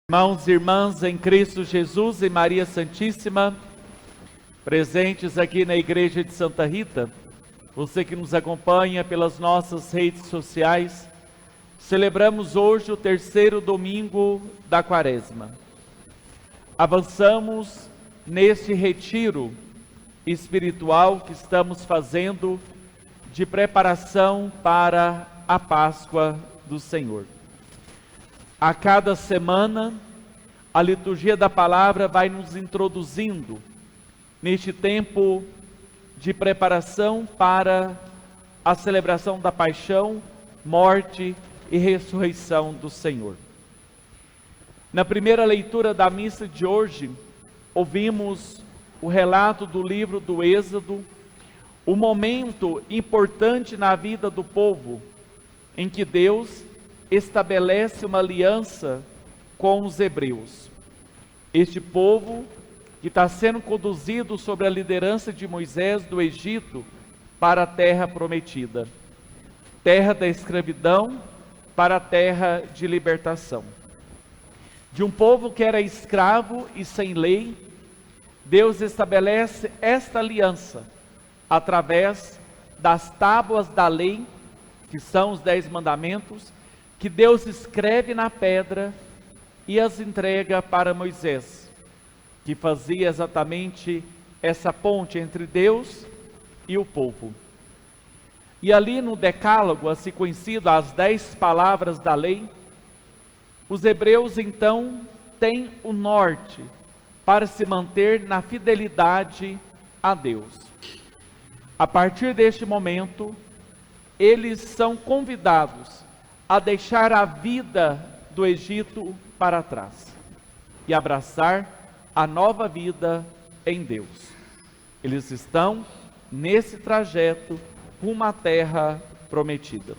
Irmãos e irmãs em Cristo Jesus e Maria Santíssima, presentes aqui na Igreja de Santa Rita, você que nos acompanha pelas nossas redes sociais, celebramos hoje o terceiro domingo da Quaresma. Avançamos neste retiro espiritual que estamos fazendo de preparação para a Páscoa do Senhor. A cada semana, a liturgia da palavra vai nos introduzindo neste tempo de preparação para a celebração da paixão, morte e ressurreição do Senhor. Na primeira leitura da missa de hoje, ouvimos o relato do livro do Êxodo, o momento importante na vida do povo, em que Deus estabelece uma aliança com os hebreus. Este povo que está sendo conduzido sob a liderança de Moisés do Egito para a terra prometida, terra da escravidão para a terra de libertação. De um povo que era escravo e sem lei, Deus estabelece esta aliança através das tábuas da lei, que são os 10 mandamentos, que Deus escreve na pedra e as entrega para Moisés, que fazia exatamente essa ponte entre Deus e o povo. E ali no Decálogo, assim conhecido, as 10 palavras da lei, os hebreus então têm o norte para se manter na fidelidade a Deus. A partir deste momento, eles são convidados a deixar a vida do Egito para trás e abraçar a nova vida em Deus. Eles estão nesse trajeto rumo à terra prometida.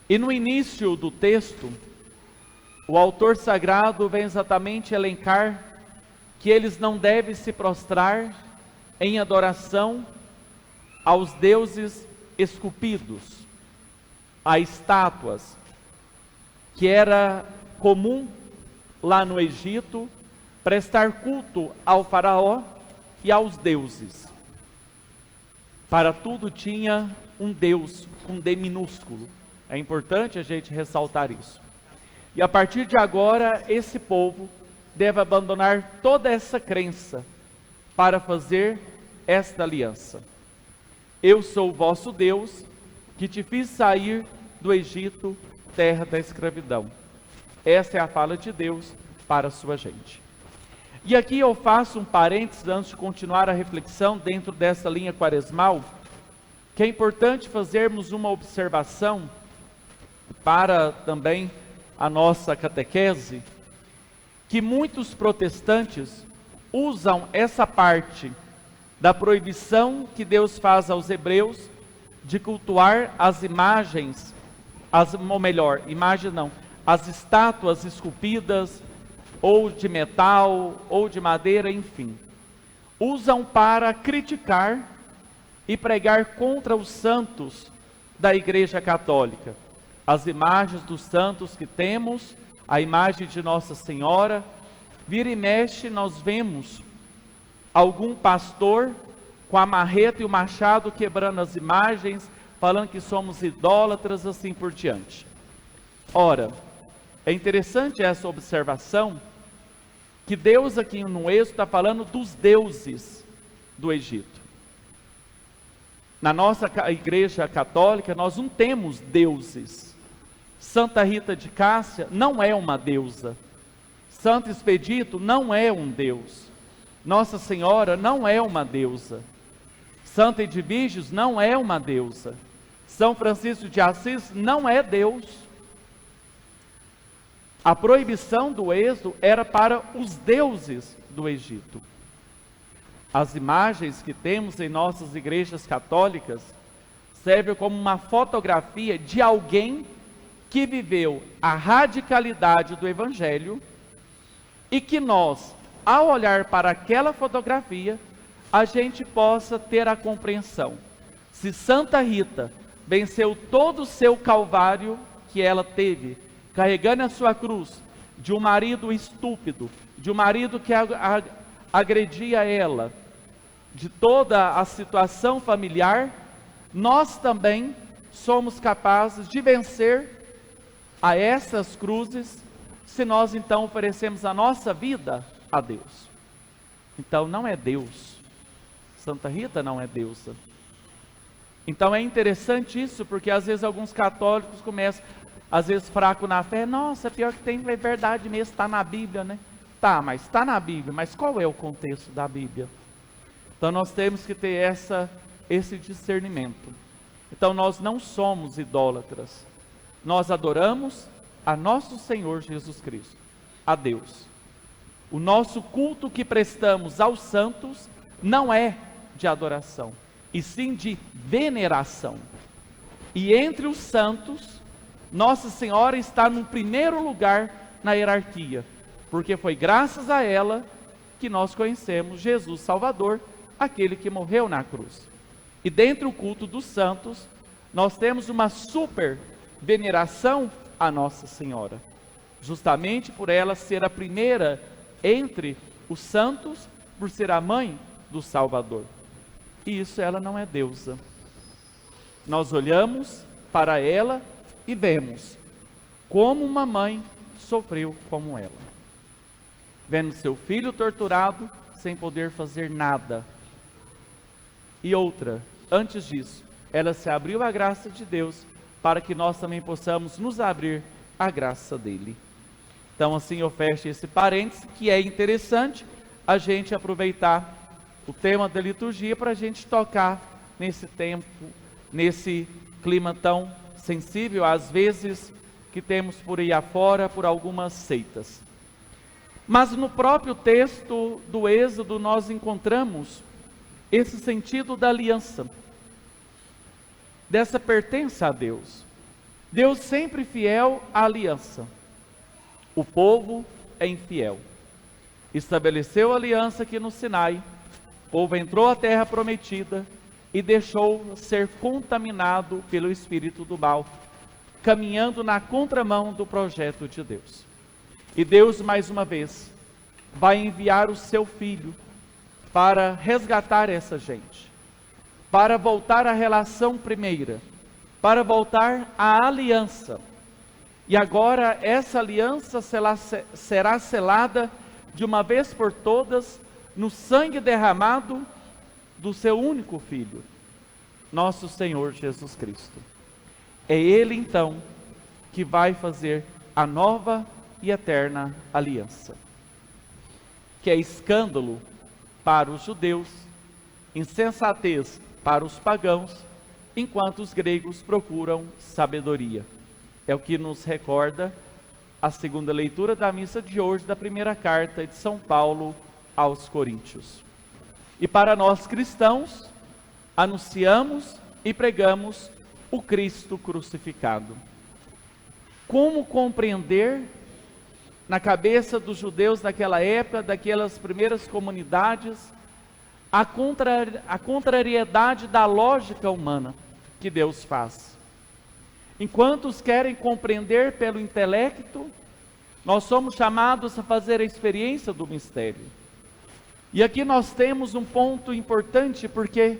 E no início do texto, o autor sagrado vem exatamente elencar que eles não devem se prostrar em adoração aos deuses esculpidos, a estátuas, que era comum lá no Egito prestar culto ao faraó e aos deuses. Para tudo tinha um Deus, um D minúsculo. É importante a gente ressaltar isso. E a partir de agora, esse povo deve abandonar toda essa crença para fazer esta aliança. Eu sou o vosso Deus, que te fiz sair do Egito, terra da escravidão. Essa é a fala de Deus para a sua gente. E aqui eu faço um parênteses antes de continuar a reflexão dentro dessa linha quaresmal, que é importante fazermos uma observação para também a nossa catequese, que muitos protestantes usam essa parte da proibição que Deus faz aos hebreus de cultuar as imagens, as estátuas esculpidas, ou de metal, ou de madeira, enfim. Usam para criticar e pregar contra os santos da Igreja Católica. As imagens dos santos que temos, a imagem de Nossa Senhora, vira e mexe nós vemos algum pastor com a marreta e o machado quebrando as imagens, falando que somos idólatras, assim por diante. Ora, é interessante essa observação, que Deus aqui no Êxodo está falando dos deuses do Egito. Na nossa Igreja Católica, nós não temos deuses. Santa Rita de Cássia não é uma deusa. Santo Expedito não é um deus. Nossa Senhora não é uma deusa. Santa Edvígios não é uma deusa. São Francisco de Assis não é Deus. A proibição do Êxodo era para os deuses do Egito. As imagens que temos em nossas igrejas católicas servem como uma fotografia de alguém que viveu a radicalidade do Evangelho e que nós, ao olhar para aquela fotografia, a gente possa ter a compreensão. Se Santa Rita venceu todo o seu calvário que ela teve, carregando a sua cruz, de um marido estúpido, de um marido que agredia ela, de toda a situação familiar, nós também somos capazes de vencer a essas cruzes, se nós então oferecemos a nossa vida a Deus. Então não é Deus, Santa Rita não é deusa. Então é interessante isso, porque às vezes alguns católicos começam, às vezes fraco na fé, nossa, pior que tem, é verdade mesmo, está na Bíblia, né? Tá, mas está na Bíblia, mas qual é o contexto da Bíblia? Então nós temos que ter esse discernimento. Então nós não somos idólatras, nós adoramos a nosso Senhor Jesus Cristo, a Deus. O nosso culto que prestamos aos santos não é de adoração, e sim de veneração. E entre os santos, Nossa Senhora está no primeiro lugar na hierarquia, porque foi graças a ela que nós conhecemos Jesus Salvador, aquele que morreu na cruz. E dentro do culto dos santos, nós temos uma super veneração a Nossa Senhora, justamente por ela ser a primeira entre os santos, por ser a mãe do Salvador. E isso ela não é deusa. Nós olhamos para ela e vemos como uma mãe sofreu como ela, vendo seu filho torturado sem poder fazer nada. E outra, antes disso, ela se abriu à graça de Deus, para que nós também possamos nos abrir à graça dele. Então assim eu fecho esse parênteses, que é interessante a gente aproveitar o tema da liturgia para a gente tocar nesse tempo, nesse clima tão sensível, às vezes, que temos por aí afora, por algumas seitas. Mas no próprio texto do Êxodo nós encontramos esse sentido da aliança, dessa pertença a Deus. Deus sempre fiel à aliança. O povo é infiel. Estabeleceu a aliança aqui no Sinai, o povo entrou à terra prometida e deixou ser contaminado pelo espírito do mal, caminhando na contramão do projeto de Deus. E Deus, mais uma vez, vai enviar o seu Filho para resgatar essa gente, para voltar à relação primeira, para voltar à aliança. E agora essa aliança será selada de uma vez por todas no sangue derramado do seu único Filho, nosso Senhor Jesus Cristo. É Ele então que vai fazer a nova e eterna aliança, que é escândalo para os judeus, insensatez para os pagãos, enquanto os gregos procuram sabedoria. É o que nos recorda a segunda leitura da missa de hoje, da primeira carta de São Paulo aos Coríntios. E para nós cristãos, anunciamos e pregamos o Cristo crucificado. Como compreender, na cabeça dos judeus daquela época, daquelas primeiras comunidades, a contrariedade da lógica humana que Deus faz? Enquanto os querem compreender pelo intelecto, nós somos chamados a fazer a experiência do mistério. E aqui nós temos um ponto importante, porque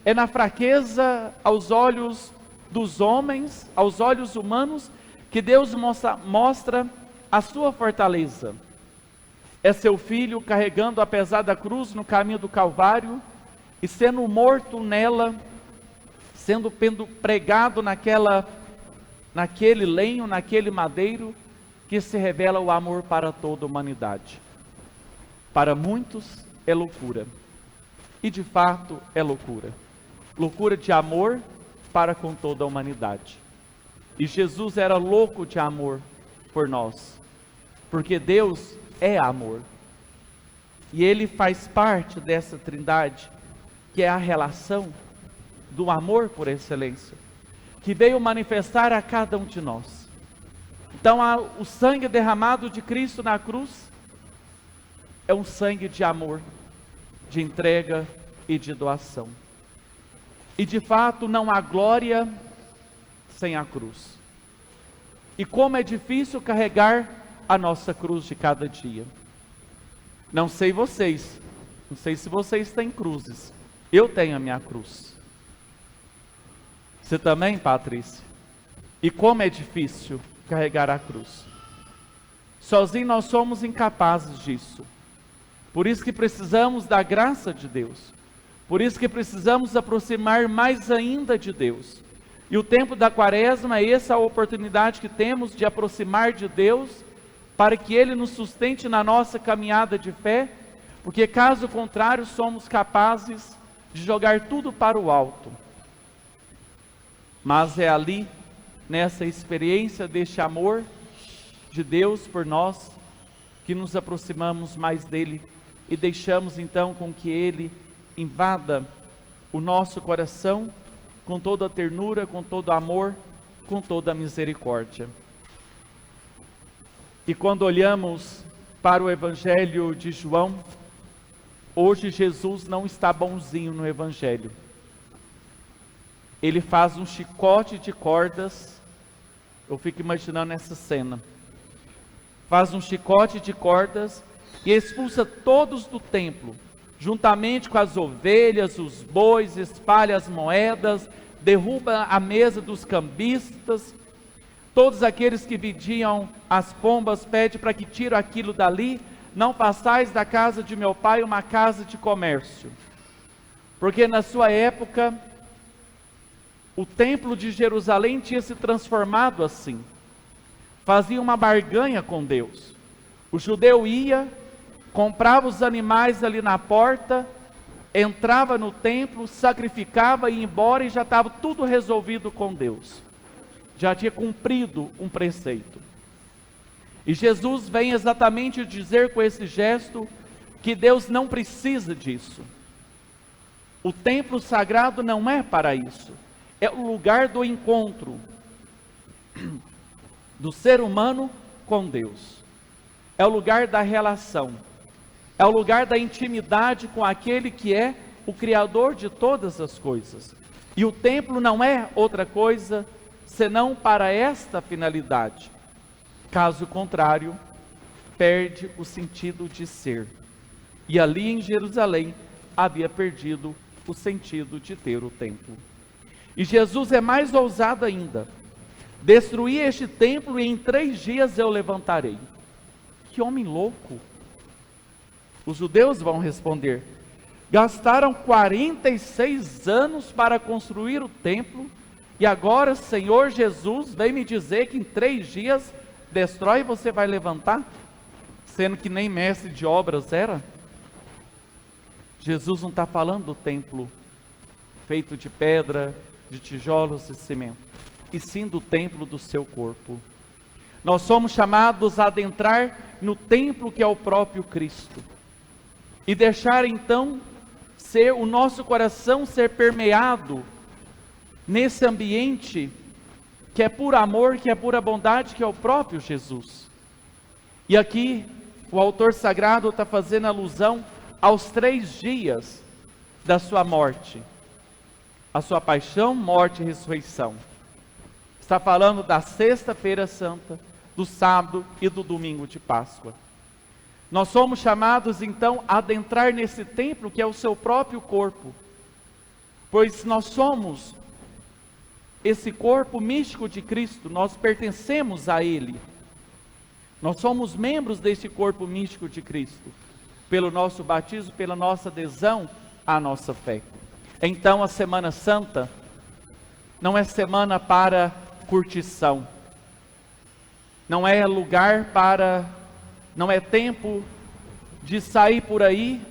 é na fraqueza aos olhos dos homens, aos olhos humanos, que Deus mostra a sua fortaleza. É seu Filho carregando a pesada cruz no caminho do Calvário e sendo morto nela, sendo pregado naquele lenho, naquele madeiro, que se revela o amor para toda a humanidade. Para muitos é loucura, e de fato é loucura. Loucura de amor para com toda a humanidade. E Jesus era louco de amor por nós, porque Deus é amor. E Ele faz parte dessa trindade, que é a relação do amor por excelência, que veio manifestar a cada um de nós. Então o sangue derramado de Cristo na cruz é um sangue de amor, de entrega e de doação. E de fato não há glória sem a cruz. E como é difícil carregar a nossa cruz de cada dia. Não sei vocês, não sei se vocês têm cruzes, eu tenho a minha cruz. Você também, Patrícia? E como é difícil carregar a cruz. Sozinho nós somos incapazes disso. Por isso que precisamos da graça de Deus. Por isso que precisamos aproximar mais ainda de Deus. E o tempo da quaresma é essa a oportunidade que temos de aproximar de Deus, para que Ele nos sustente na nossa caminhada de fé, porque caso contrário somos capazes de jogar tudo para o alto. Mas é ali, nessa experiência deste amor de Deus por nós, que nos aproximamos mais dEle e deixamos então com que Ele invada o nosso coração com toda a ternura, com todo o amor, com toda a misericórdia. E quando olhamos para o Evangelho de João, hoje Jesus não está bonzinho no Evangelho. Ele faz um chicote de cordas, eu fico imaginando essa cena. Faz um chicote de cordas e expulsa todos do templo, juntamente com as ovelhas, os bois, espalha as moedas, derruba a mesa dos cambistas, todos aqueles que vendiam as pombas, pede para que tire aquilo dali, não façais da casa de meu pai uma casa de comércio. Porque na sua época, o templo de Jerusalém tinha se transformado assim. Fazia uma barganha com Deus. O judeu ia, comprava os animais ali na porta, entrava no templo, sacrificava, ia embora e já estava tudo resolvido com Deus. Já tinha cumprido um preceito. E Jesus vem exatamente dizer com esse gesto que Deus não precisa disso. O templo sagrado não é para isso. É o lugar do encontro do ser humano com Deus. É o lugar da relação. É o lugar da intimidade com aquele que é o Criador de todas as coisas. E o templo não é outra coisa senão para esta finalidade. Caso contrário, perde o sentido de ser. E ali em Jerusalém havia perdido o sentido de ter o templo. E Jesus é mais ousado ainda. Destruí este templo e em 3 dias eu levantarei. Que homem louco! Os judeus vão responder: gastaram 46 anos para construir o templo, e agora, Senhor Jesus, vem me dizer que em 3 dias destrói e você vai levantar? Sendo que nem mestre de obras era. Jesus não está falando do templo feito de pedra, de tijolos e cimento, e sim do templo do seu corpo. Nós somos chamados a adentrar no templo que é o próprio Cristo, e deixar então ser o nosso coração ser permeado nesse ambiente que é puro amor, que é pura bondade, que é o próprio Jesus. E aqui o autor sagrado está fazendo alusão aos 3 dias da sua morte, a sua paixão, morte e ressurreição. Está falando da sexta-feira santa, do sábado e do domingo de Páscoa. Nós somos chamados então a adentrar nesse templo que é o seu próprio corpo, pois nós somos esse corpo místico de Cristo, nós pertencemos a Ele. Nós somos membros desse corpo místico de Cristo, pelo nosso batismo, pela nossa adesão à nossa fé. Então a Semana Santa não é semana para curtição, não é lugar para, não é tempo de sair por aí,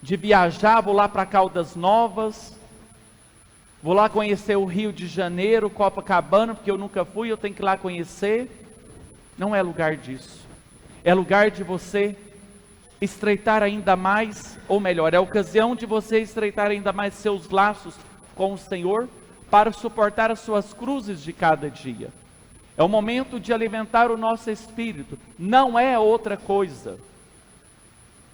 de viajar, vou lá para Caldas Novas, vou lá conhecer o Rio de Janeiro, Copacabana, porque eu nunca fui, eu tenho que ir lá conhecer. Não é lugar disso. É lugar de você estreitar ainda mais, ou melhor, é a ocasião de você estreitar ainda mais seus laços com o Senhor, para suportar as suas cruzes de cada dia. É o momento de alimentar o nosso espírito, não é outra coisa.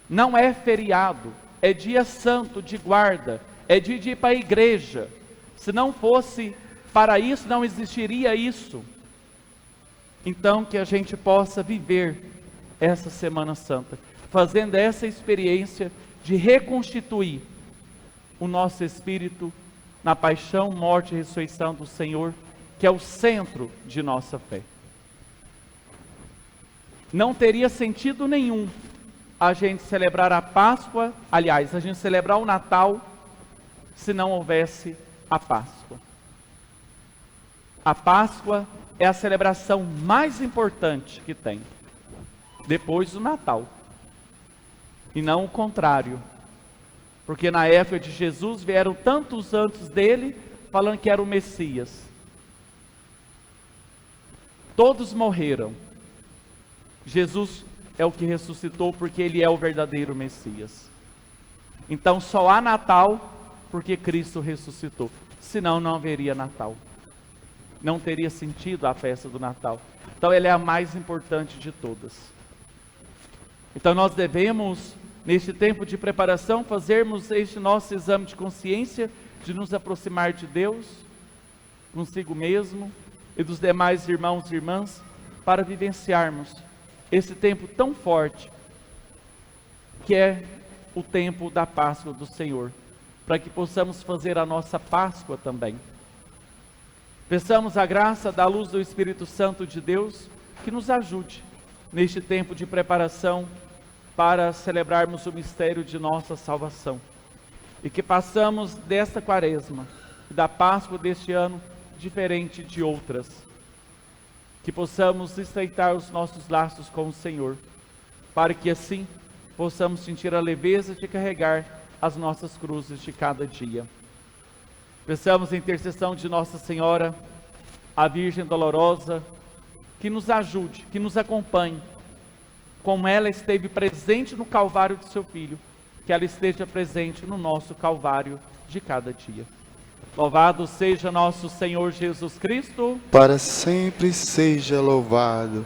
Não é feriado, é dia santo de guarda, é dia de ir para a igreja. Se não fosse para isso, não existiria isso. Então, que a gente possa viver essa Semana Santa, fazendo essa experiência de reconstituir o nosso espírito na paixão, morte e ressurreição do Senhor, que é o centro de nossa fé. Não teria sentido nenhum a gente celebrar a Páscoa, aliás, a gente celebrar o Natal, se não houvesse a Páscoa. A Páscoa é a celebração mais importante que tem, depois do Natal. E não o contrário. Porque na época de Jesus vieram tantos antes dele, falando que era o Messias. Todos morreram. Jesus é o que ressuscitou porque ele é o verdadeiro Messias. Então só há Natal porque Cristo ressuscitou. Senão não haveria Natal. Não teria sentido a festa do Natal. Então ela é a mais importante de todas. Então nós devemos, neste tempo de preparação, fazermos este nosso exame de consciência, de nos aproximar de Deus, consigo mesmo e dos demais irmãos e irmãs, para vivenciarmos esse tempo tão forte, que é o tempo da Páscoa do Senhor, para que possamos fazer a nossa Páscoa também. Peçamos a graça da luz do Espírito Santo de Deus, que nos ajude neste tempo de preparação para celebrarmos o mistério de nossa salvação. E que passamos desta quaresma, da Páscoa deste ano, diferente de outras. Que possamos estreitar os nossos laços com o Senhor, para que assim possamos sentir a leveza de carregar as nossas cruzes de cada dia. Peçamos a intercessão de Nossa Senhora, a Virgem Dolorosa, que nos ajude, que nos acompanhe, como ela esteve presente no Calvário de seu Filho, que ela esteja presente no nosso Calvário de cada dia. Louvado seja nosso Senhor Jesus Cristo. Para sempre seja louvado.